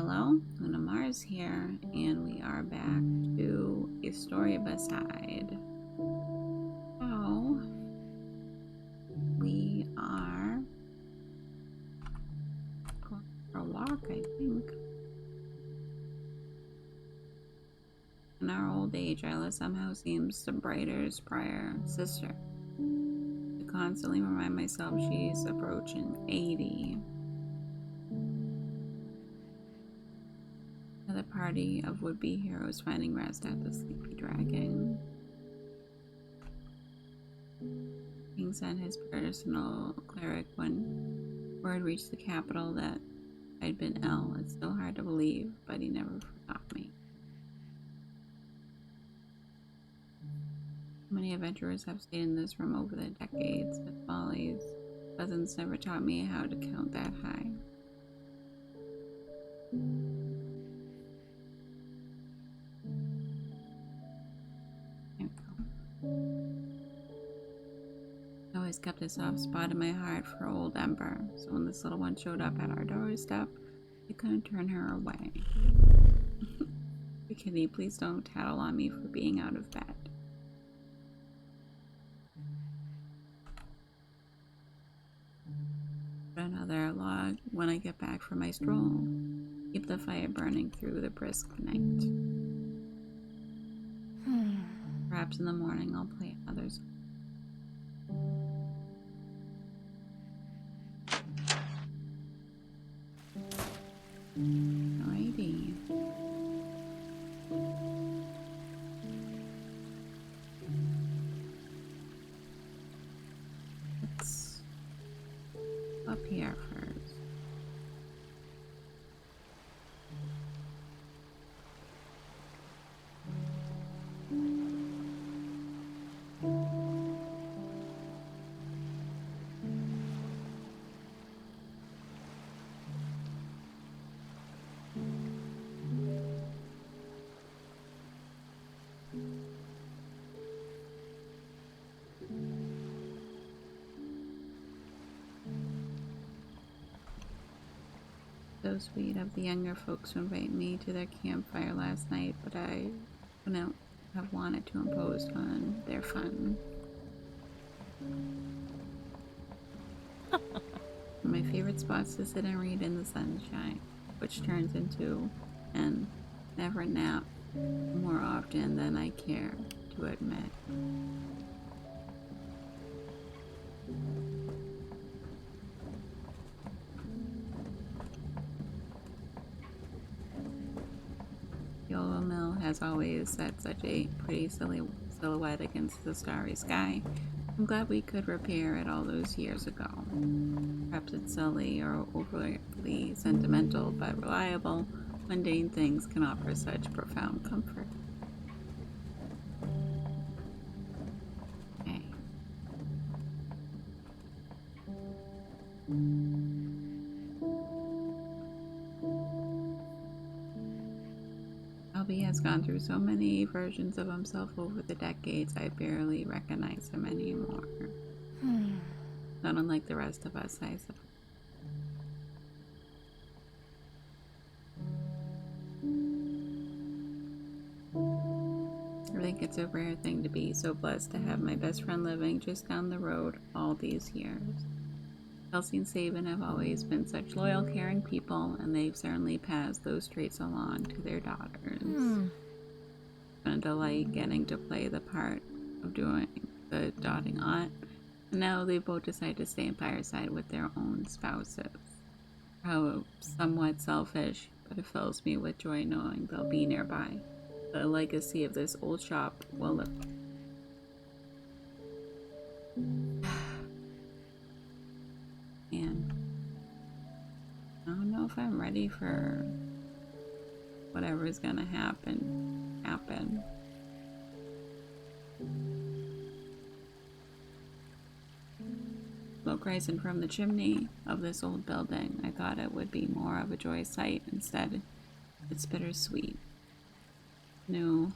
Hello, Luna Mars here, and we are back to A Story Beside. So, we are going for a walk, I think. In our old age, Isla somehow seems the brighter prior sister. I constantly remind myself she's approaching 80. Another party of would-be heroes finding rest at the Sleepy Dragon. King sent his personal cleric when word reached the capital that I'd been ill. It's still hard to believe, but he never forgot me. Many adventurers have stayed in this room over the decades, but Molly's cousins never taught me how to count that high. There we go. I always kept a soft spot in my heart for old Ember, so when this little one showed up at our doorstep, I couldn't turn her away. Kitty, please don't tattle on me for being out of bed. Put another log when I get back from my stroll. Keep the fire burning through the brisk night. Perhaps in the morning I'll play others. Alrighty. Let's up here first. So sweet of the younger folks to invite me to their campfire last night, but I wouldn't have wanted to impose on their fun. My favorite spots to sit and read in the sunshine, which turns into an never nap more often than I care to admit. Yolo Mill has always set such a pretty silhouette against the starry sky. I'm glad we could repair it all those years ago. Perhaps it's silly or overly sentimental, but reliable, mundane things can offer such profound comfort. Okay. Albie has gone through so many versions of himself over the decades, I barely recognize him anymore. Not unlike the rest of us, I suppose. I think it's a rare thing to be so blessed to have my best friend living just down the road all these years. Kelsey and Sabin have always been such loyal, caring people, and they've certainly passed those traits along to their daughters. It's been a delight getting to play the part of doing the doting aunt, and now they both decide to stay in Fireside with their own spouses. How somewhat selfish, but it fills me with joy knowing they'll be nearby. The legacy of this old shop will live. And I don't know if I'm ready for whatever's gonna happen. Smoke rising from the chimney of this old building. I thought it would be more of a joyous sight. Instead, it's bittersweet. New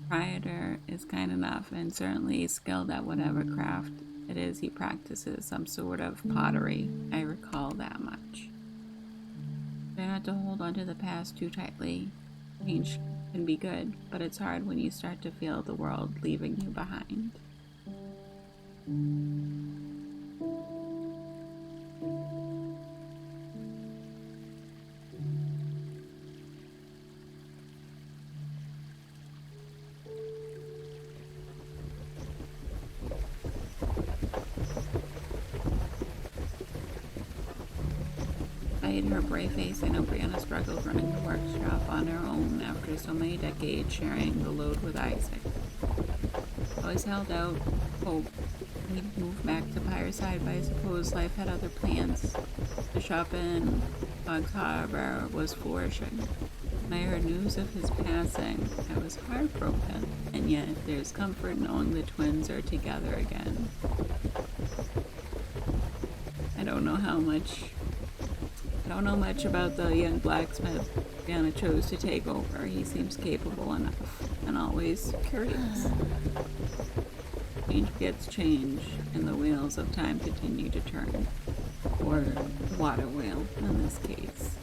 proprietor is kind enough and certainly skilled at whatever craft it is he practices, some sort of pottery. I recall that much. Try not to hold onto the past too tightly. Change can be good, but it's hard when you start to feel the world leaving you behind. Despite her brave face, I know Brianna struggled running the workshop on her own after so many decades sharing the load with Isaac. Always held out hope he'd move back to Fireside, but I suppose life had other plans. The shop in Bugs Harbor was flourishing. When I heard news of his passing, I was heartbroken, and yet there's comfort knowing the twins are together again. I don't know much about the young blacksmith Brianna chose to take over. He seems capable enough and always curious. Change gets change, and the wheels of time continue to turn. Or the water wheel, in this case.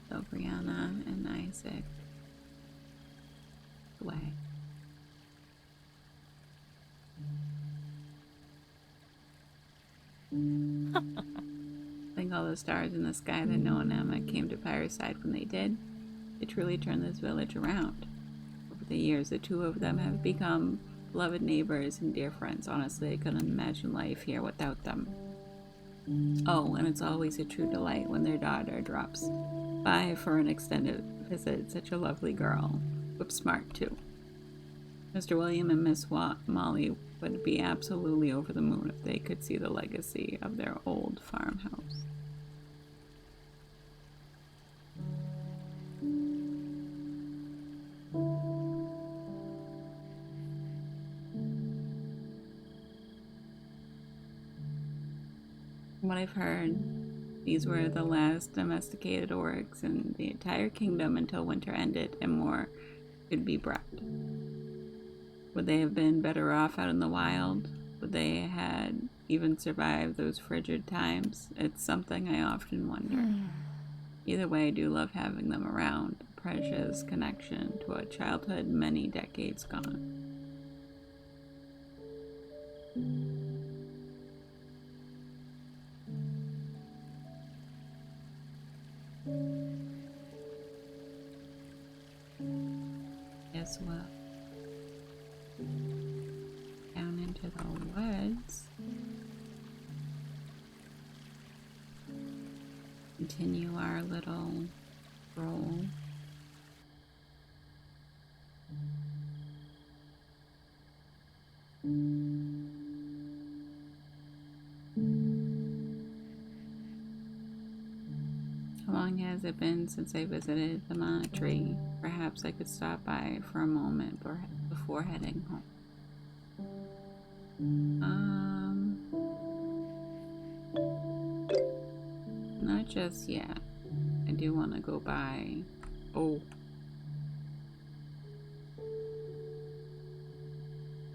So Brianna and Isaac away. Think all the stars in the sky that Noah and Emma came to Fireside when they did. They truly turned this village around. Over the years, the two of them have become beloved neighbors and dear friends. Honestly, I couldn't imagine life here without them. Oh, and it's always a true delight when their daughter drops by for an extended visit. Such a lovely girl. Whip smart, too. Mr. William and Miss Molly would be absolutely over the moon if they could see the legacy of their old farmhouse. From what I've heard, these were the last domesticated orcs in the entire kingdom until winter ended and more could be bred. Would they have been better off out in the wild? Would they had even survived those frigid times? It's something I often wonder. Either way, I do love having them around. A precious connection to a childhood many decades gone. Guess what? Down into the woods. Continue our little roll. How long has it been since I visited the monastery? Perhaps I could stop by for a moment before heading home. Not just yet. I do want to go by. Oh.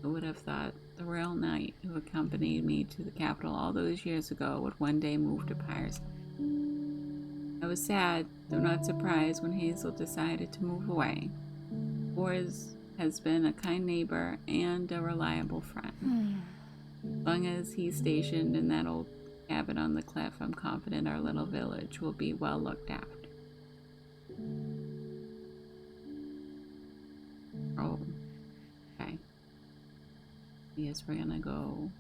Who would have thought the royal knight who accompanied me to the capital all those years ago would one day move to Fireside? I was sad, though not surprised, when Hazel decided to move away. Boris has been a kind neighbor and a reliable friend. As long as he's stationed in that old cabin on the cliff, I'm confident our little village will be well looked after. Oh, okay. Yes, we're gonna go.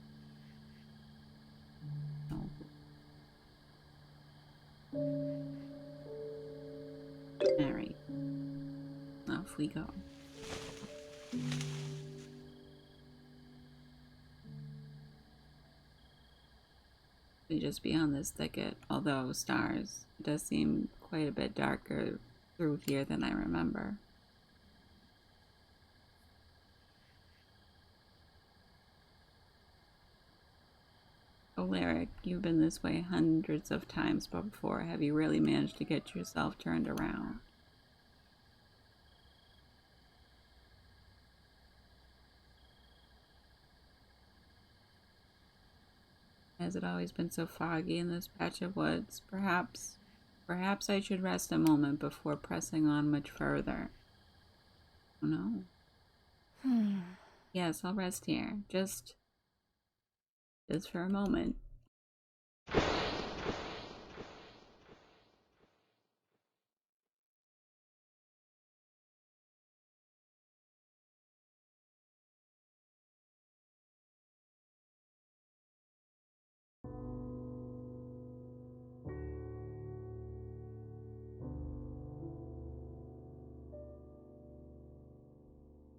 No. Alright. Off we go. Just beyond this thicket, although stars, it does seem quite a bit darker through here than I remember. Oh, Lyric, you've been this way hundreds of times before. Have you really managed to get yourself turned around? Has it always been so foggy in this patch of woods? Perhaps I should rest a moment before pressing on much further. Oh no. Yes, I'll rest here. Just for a moment.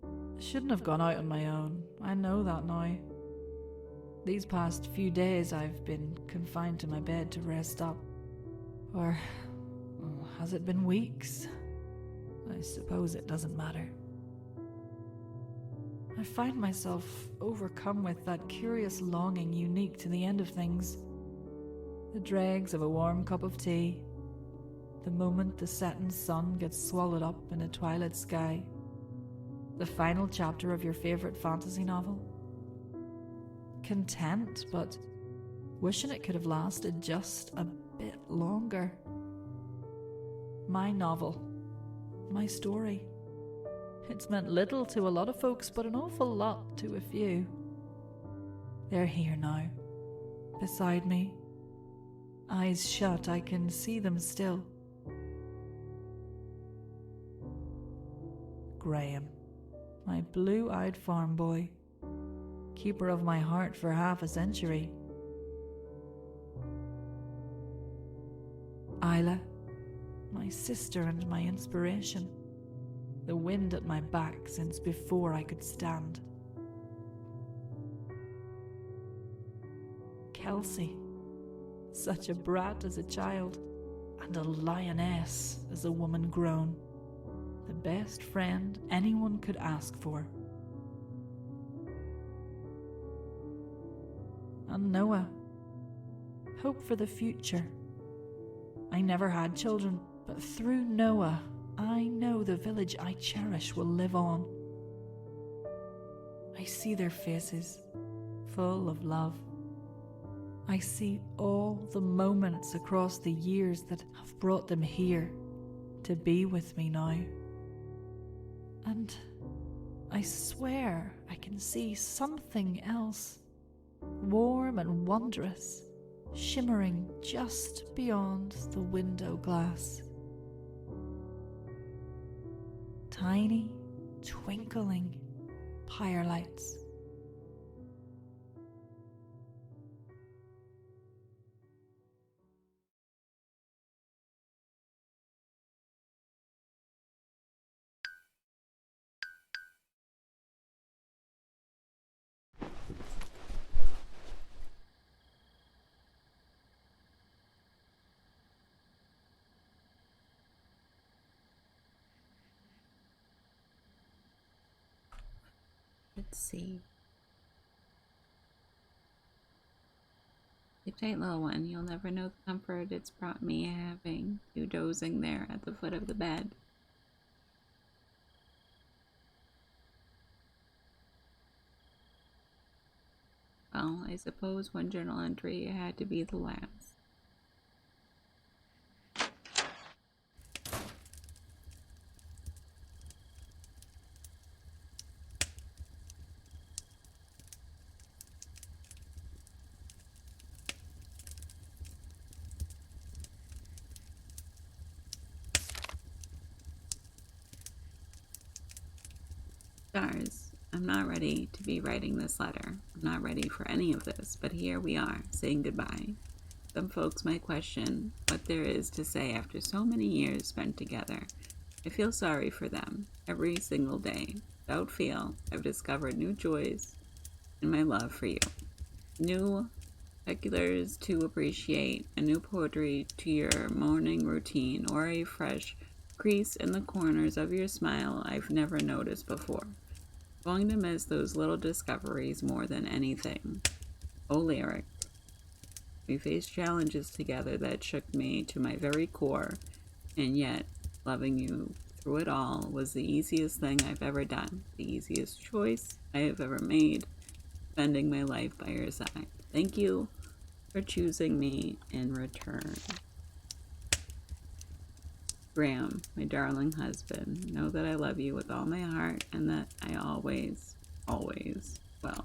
I shouldn't have gone out on my own. I know that now. These past few days I've been confined to my bed to rest up. Or has it been weeks? I suppose it doesn't matter. I find myself overcome with that curious longing unique to the end of things. The dregs of a warm cup of tea. The moment the setting sun gets swallowed up in a twilight sky. The final chapter of your favourite fantasy novel. Content, but wishing it could have lasted just a bit longer. My novel. My story. It's meant little to a lot of folks, but an awful lot to a few. They're here now, beside me. Eyes shut, I can see them still. Graham, my blue-eyed farm boy, keeper of my heart for half a century. Isla, my sister and my inspiration, the wind at my back since before I could stand. Kelsey, such a brat as a child, and a lioness as a woman grown. The best friend anyone could ask for. And Noah, hope for the future. I never had children, but through Noah, I know the village I cherish will live on. I see their faces, full of love. I see all the moments across the years that have brought them here to be with me now. And I swear I can see something else, warm and wondrous, shimmering just beyond the window glass. Tiny, twinkling firelights. Let's see. Sleep tight, little one. You'll never know the comfort it's brought me having you dozing there at the foot of the bed. Well, I suppose one journal entry had to be the last. Stars, I'm not ready to be writing this letter. I'm not ready for any of this, but here we are, saying goodbye. Some folks might question what there is to say after so many years spent together. I feel sorry for them every single day. Without fail, I've discovered new joys in my love for you. New speculars to appreciate, a new poetry to your morning routine, or a fresh crease in the corners of your smile I've never noticed before. Going to miss those little discoveries more than anything. Oh, Lyric. We faced challenges together that shook me to my very core, and yet, loving you through it all was the easiest thing I've ever done, the easiest choice I have ever made, spending my life by your side. Thank you for choosing me in return. Graham, my darling husband, know that I love you with all my heart and that I always, always will.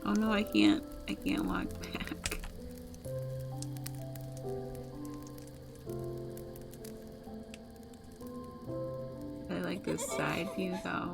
Oh no, I can't walk back. I like this side view though.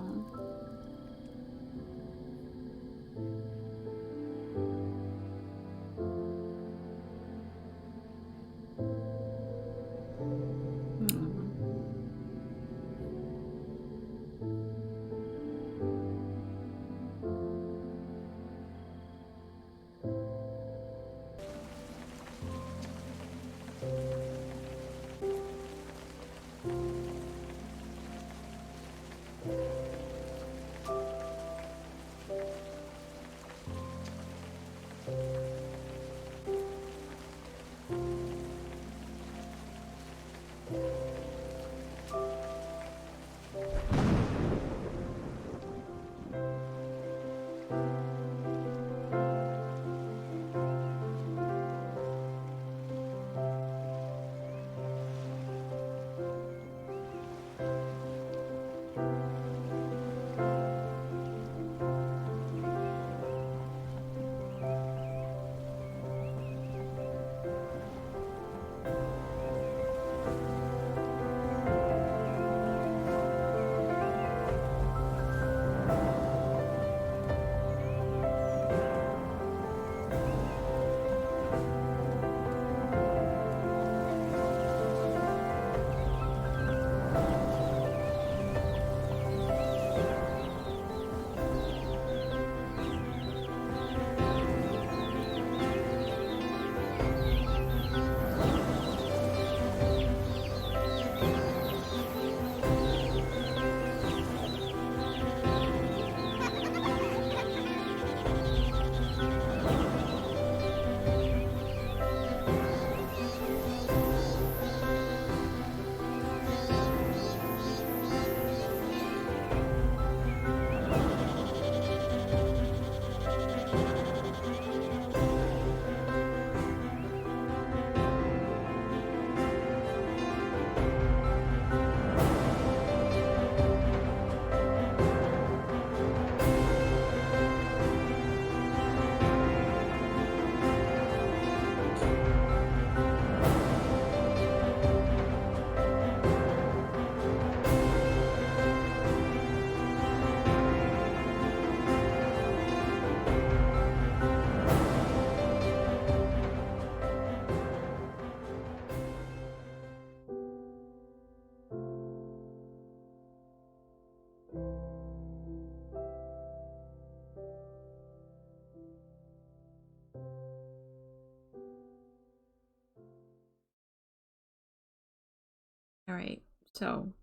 All right, so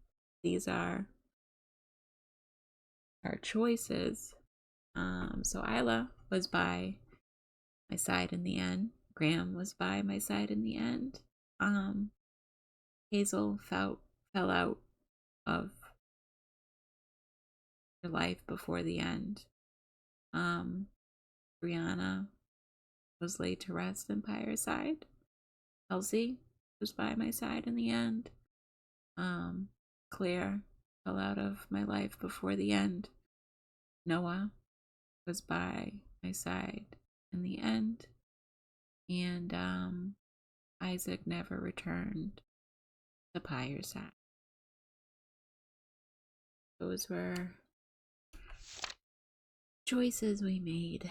these are our choices. So Isla was by my side in the end. Graham was by my side in the end. Hazel fell out of her life before the end. Brianna was laid to rest in Pyre's side. Elsie was by my side in the end. Claire fell out of my life before the end. Noah was by my side in the end. And Isaac never returned to Pyre's side. those were choices we made.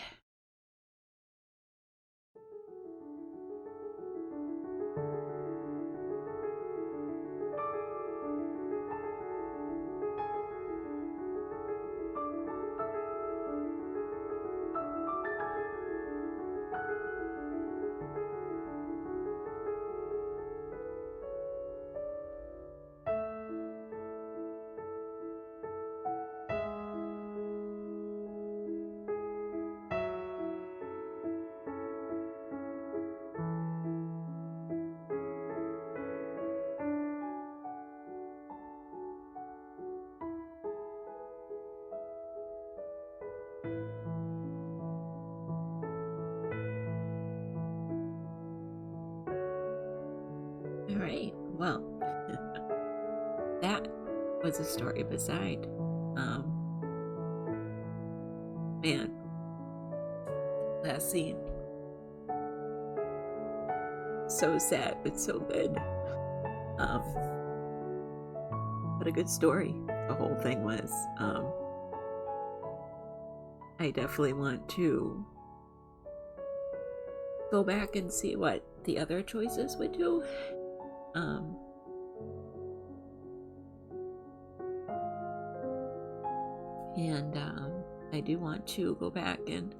All right, well, that was a story beside. Man, last scene. So sad, but so good. What a good story the whole thing was. I definitely want to go back and see what the other choices would do. And I do want to go back and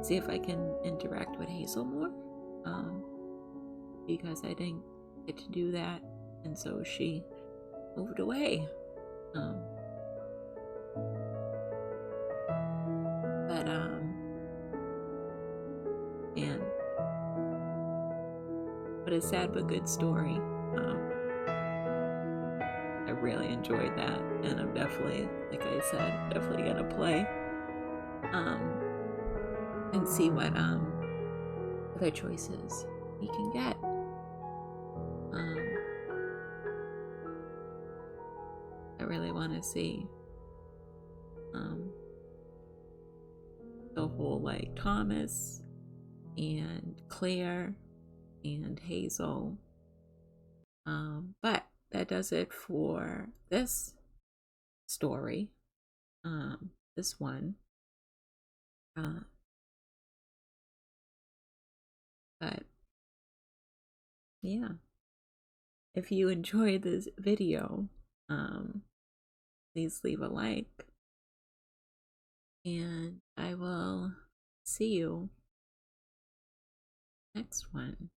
see if I can interact with Hazel more, because I didn't get to do that, and so she moved away. But a sad but good story. I really enjoyed that, and I'm definitely, like I said, definitely gonna play and see what other choices we can get. I really want to see the whole, like, Thomas and Claire and Hazel. But that does it for this story. This one. But yeah, if you enjoyed this video, please leave a like, and I will see you next one.